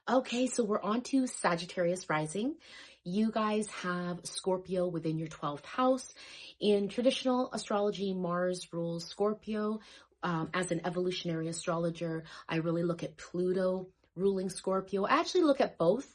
Okay, so we're on to Sagittarius Rising. You guys have Scorpio within your 12th house. In traditional astrology, Mars rules Scorpio. As an evolutionary astrologer, I really look at Pluto ruling Scorpio. I actually look at both,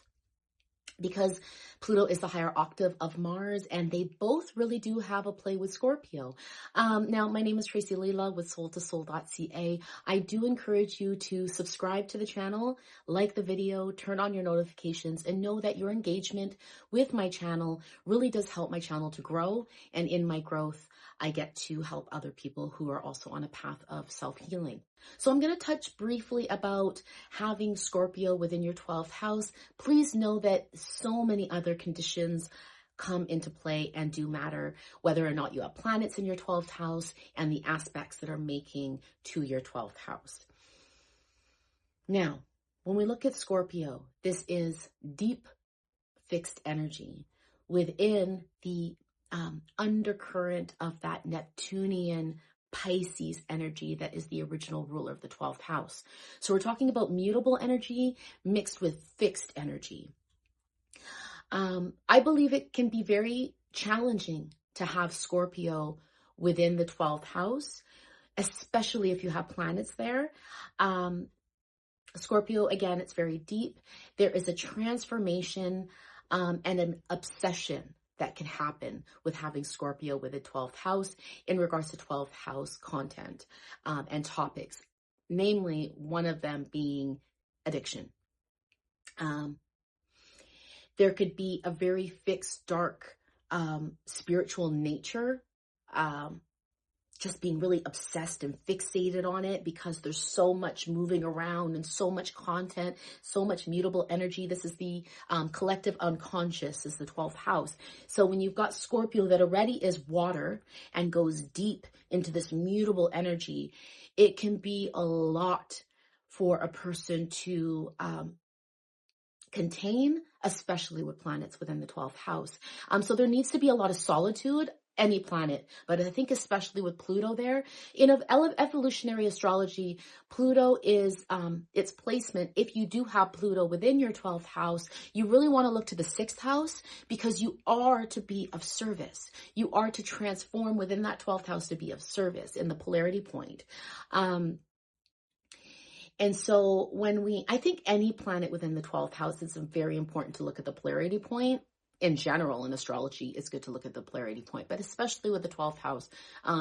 because Pluto is the higher octave of Mars, and they both really do have a play with Scorpio. Now, my name is Tracy Leela with soul2soul.ca. I do encourage you to subscribe to the channel, like the video, turn on your notifications, and know that your engagement with my channel really does help my channel to grow. And in my growth, I get to help other people who are also on a path of self-healing. So I'm going to touch briefly about having Scorpio within your 12th house. Please know that so many other conditions come into play and do matter, whether or not you have planets in your 12th house and the aspects that are making to your 12th house. Now, when we look at Scorpio, this is deep fixed energy within the undercurrent of that Neptunian Pisces energy that is the original ruler of the 12th house. So we're talking about mutable energy mixed with fixed energy. I believe it can be very challenging to have Scorpio within the 12th house, especially if you have planets there. Scorpio, again, it's very deep. There is a transformation and an obsession that can happen with having Scorpio with a 12th house in regards to 12th house content and topics, namely one of them being addiction. There could be a very fixed, dark, spiritual nature, just being really obsessed and fixated on it because there's so much moving around and so much content, so much mutable energy. This is the collective unconscious, is the 12th house. So when you've got Scorpio that already is water and goes deep into this mutable energy, it can be a lot for a person to contain, especially with planets within the 12th house. So there needs to be a lot of solitude, any planet, but I think especially with Pluto there. In evolutionary astrology, Pluto is its placement. If you do have Pluto within your 12th house, you really want to look to the 6th house, because you are to be of service. You are to transform within that 12th house to be of service in the polarity point. And so I think any planet within the 12th house, is very important to look at the polarity point. In general, in astrology, it's good to look at the polarity point, but especially with the 12th house,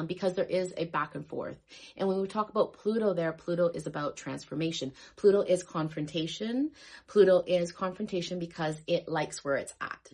because there is a back and forth. And when we talk about Pluto there, Pluto is about transformation. Pluto is confrontation. Pluto is confrontation because it likes where it's at,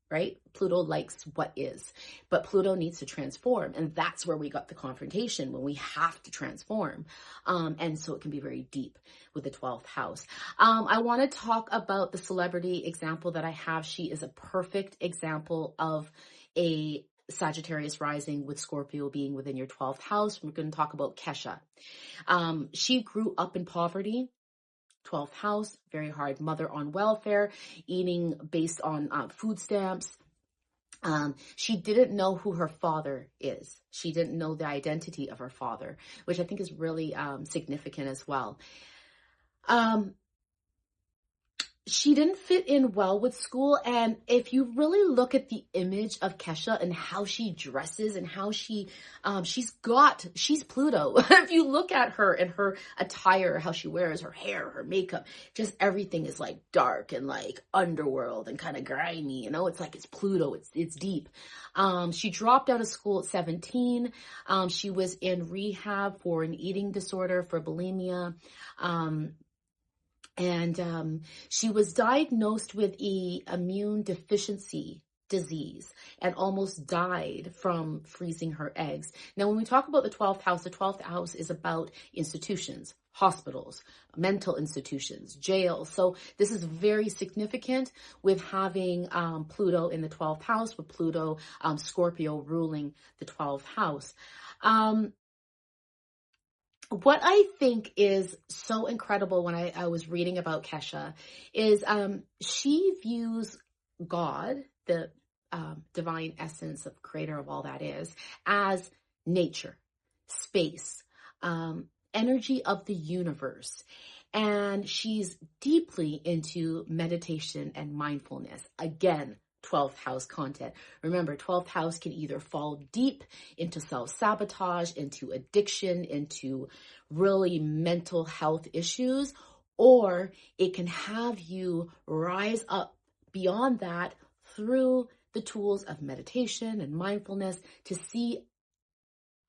right? Pluto likes what is, but Pluto needs to transform. And that's where we got the confrontation, when we have to transform. And so it can be very deep with the 12th house. I want to talk about the celebrity example that I have. She is a perfect example of a Sagittarius rising with Scorpio being within your 12th house. We're going to talk about Kesha. She grew up in poverty. 12th house, very hard, mother on welfare, eating based on food stamps. She didn't know who her father is. She didn't know the identity of her father, which I think is really significant as well. She didn't fit in well with school. And if you really look at the image of Kesha and how she dresses and how she's Pluto. If you look at her and her attire, how she wears her hair, her makeup, just everything is like dark and like underworld and kind of grimy, it's like it's Pluto, it's deep. She dropped out of school at 17. She was in rehab for an eating disorder, for bulimia. And she was diagnosed with an immune deficiency disease and almost died from freezing her eggs. Now, when we talk about the 12th house is about institutions, hospitals, mental institutions, jails. So this is very significant with having Pluto in the 12th house, with Pluto, Scorpio ruling the 12th house. What I think is so incredible when I was reading about Kesha is she views God, the divine essence of creator of all that is, as nature, space, energy of the universe. And she's deeply into meditation and mindfulness. Again, 12th house content. Remember, 12th house can either fall deep into self-sabotage, into addiction, into really mental health issues, or it can have you rise up beyond that through the tools of meditation and mindfulness to see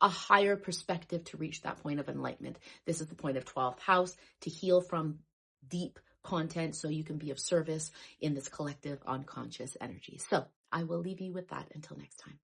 a higher perspective to reach that point of enlightenment. This is the point of 12th house, to heal from deep content so you can be of service in this collective unconscious energy. So I will leave you with that until next time.